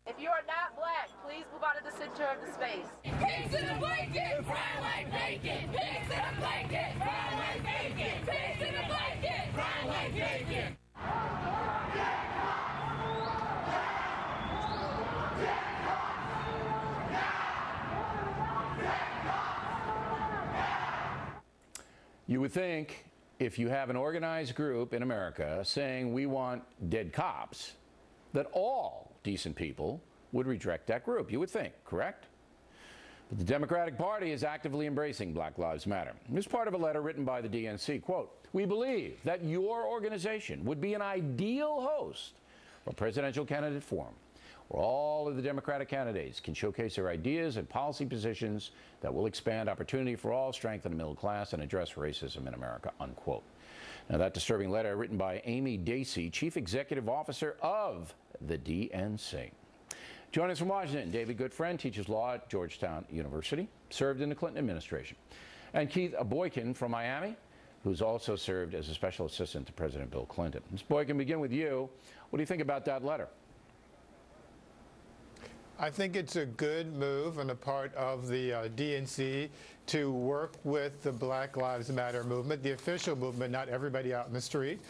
If you are not black, please move out of the center of the space. Pigs in a blanket, fry like bacon. Pigs in a blanket, fry like bacon. Pigs in a blanket, fry like bacon. You would think if you have an organized group in America saying we want dead cops, that all decent people would reject that group. You would think, correct? But the Democratic Party is actively embracing Black Lives Matter. This is part of a letter written by the DNC. Quote, "We believe that your organization would be an ideal host for a presidential candidate forum where all of the Democratic candidates can showcase their ideas and policy positions that will expand opportunity for all, strengthen the middle class, and address racism in America," unquote. Now, that disturbing letter written by Amy Dacey, Chief Executive Officer of the DNC. Joining us from Washington, David Goodfriend, teaches law at Georgetown University, served in the Clinton administration. And Keith Boykin from Miami, who's also served as a special assistant to President Bill Clinton. Ms. Boykin, begin with you. What do you think about that letter? I think it's a good move on the part of the DNC to work with the Black Lives Matter movement, the official movement, not everybody out in the street.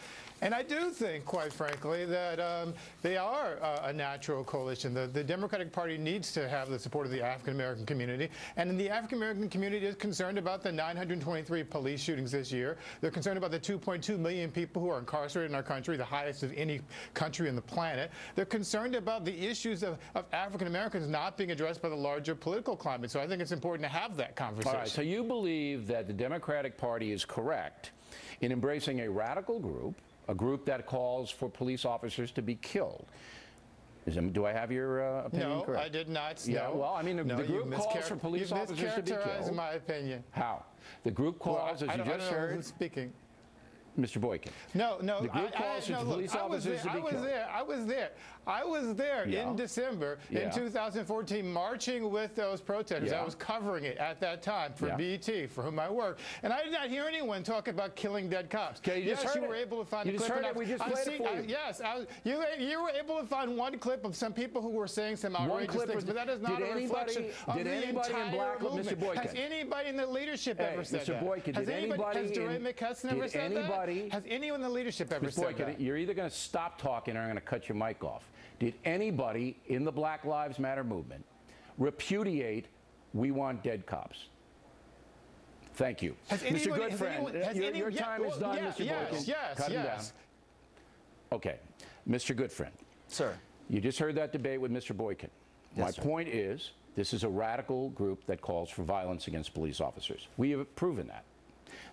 And I do think, quite frankly, that they are a natural coalition. The Democratic Party needs to have the support of the African-American community. And the African-American community is concerned about the 923 police shootings this year. They're concerned about the 2.2 million people who are incarcerated in our country, the highest of any country on the planet. They're concerned about the issues of African-Americans not being addressed by the larger political climate. So I think it's important to have that conversation. All right, so you believe that the Democratic Party is correct in embracing a radical group, a group that calls for police officers to be killed. Do I have your opinion correct? No, I did not. Yeah, no. Well, I mean, the group calls for police officers to be killed. In my opinion. How? The group calls, as you just heard. Who's speaking? Mr. Boykin. No. The group calls for police officers to be killed. I was there in December in 2014 marching with those protesters. I was covering it at that time for BET, for whom I work. And I did not hear anyone talk about killing dead cops. Okay, you just heard you were able to find a clip. We just played it for you. Yes, you were able to find one clip of some people who were saying some outrageous things, but that is not a reflection of the entire movement. Mr. Boykin, has anybody in the leadership ever said that? Mr. Boykin, has DeRay McKesson ever said that? Has anyone in the leadership ever said that? You're either going to stop talking or I'm going to cut your mic off. Did anybody in the Black Lives Matter movement repudiate "we want dead cops"? Thank you. Mr. Goodfriend, your time is done, Mr. Boykin. Yes. Cut him down. Okay. Mr. Goodfriend. Sir. You just heard that debate with Mr. Boykin. Yes, My point is, this is a radical group that calls for violence against police officers. We have proven that.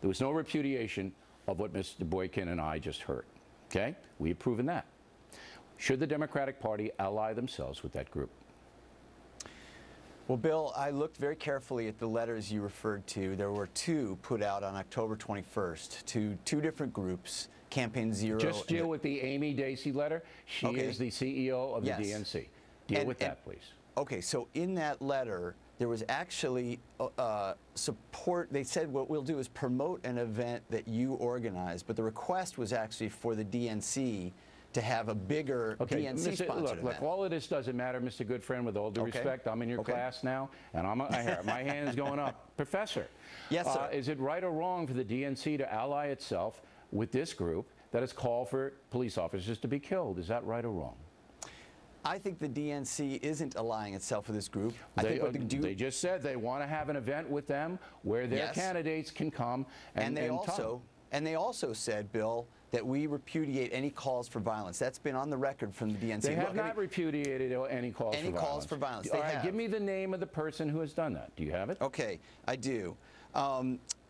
There was no repudiation of what Mr. Boykin and I just heard. Okay? We have proven that. Should the Democratic Party ally themselves with that group? Well, Bill, I looked very carefully at the letters you referred to. There were two put out on October 21st to two different groups, Campaign Zero. Just deal with the Amy Dacey letter. She is the CEO of the DNC. Deal with that, please. Okay, so in that letter, there was actually support. They said what we'll do is promote an event that you organized, but the request was actually for the DNC to have a bigger DNC-sponsored event. Look, all of this doesn't matter, Mr. Goodfriend, with all due respect. I'm in your class now, and my hand's going up. Professor, yes, sir. Is it right or wrong for the DNC to ally itself with this group that has called for police officers to be killed? Is that right or wrong? I think the DNC isn't allying itself with this group. They just said they want to have an event with them where their candidates can come and they also said, Bill, that we repudiate any calls for violence. That's been on the record from the DNC. They have not repudiated any calls for violence. All right, give me the name of the person who has done that. Do you have it? Okay, I do.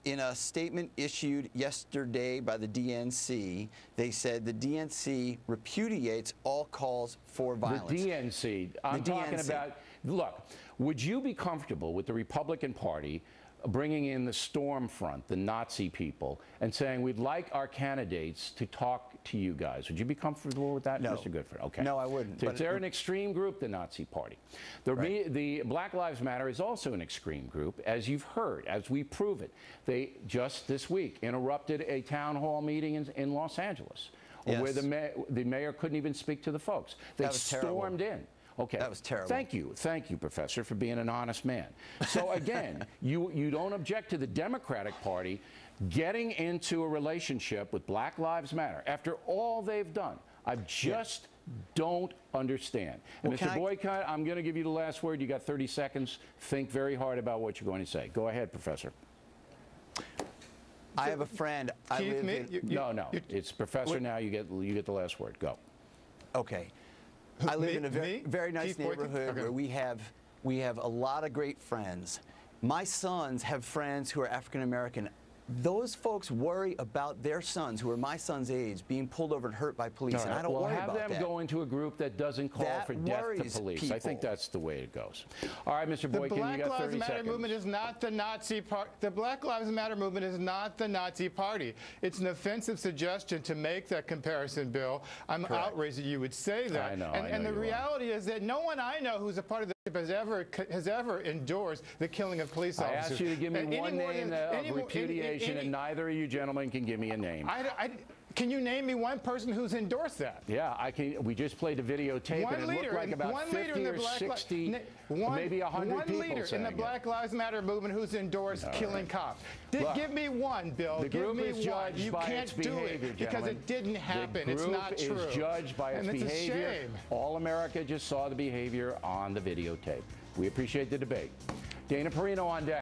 In a statement issued yesterday by the DNC, they said the DNC repudiates all calls for violence. The DNC. I'm talking about, look, would you be comfortable with the Republican Party bringing in the storm front, the Nazi people, and saying, we'd like our candidates to talk to you guys? Would you be comfortable with that, Mr. Goodfriend? Okay. No, I wouldn't. So they're an extreme group, the Nazi Party. The Black Lives Matter is also an extreme group, as you've heard, as we prove it. They just this week interrupted a town hall meeting in Los Angeles, where the mayor couldn't even speak to the folks. They stormed in. Okay. That was terrible. Thank you, Professor, for being an honest man. So again, you don't object to the Democratic Party getting into a relationship with Black Lives Matter after all they've done. I just don't understand. And Well, Mr. Boycott, I'm going to give you the last word. You got 30 seconds. Think very hard about what you're going to say. Go ahead, Professor. I have a friend. No. It's Professor now. You get the last word. Go. Okay. I live in a very nice neighborhood where we have a lot of great friends. My sons have friends who are African American. Those folks worry about their sons, who are my son's age, being pulled over and hurt by police, and I don't worry about that. Have them go into a group that doesn't call for death to police. People. I think that's the way it goes. All right, Mr. Boykin, you got 30 seconds. The Black Lives Matter movement is not the Nazi party. The Black Lives Matter movement is not the Nazi party. It's an offensive suggestion to make that comparison, Bill. I'm outraged that you would say that. I know. And the reality is that no one I know who's a part of the has ever endorsed the killing of police officers. I asked you to give me one name of repudiation, and neither of you gentlemen can give me a name. Can you name me one person who's endorsed that? Yeah, I can. We just played the videotape, and it looked like about 50 or 60, maybe 100 people leader in the Black Lives Matter movement who's endorsed killing cops. Give me one, Bill. Give me one. You can't do it because it didn't happen. It's not true. The group is judged by its behavior. A shame. All America just saw the behavior on the videotape. We appreciate the debate. Dana Perino on deck.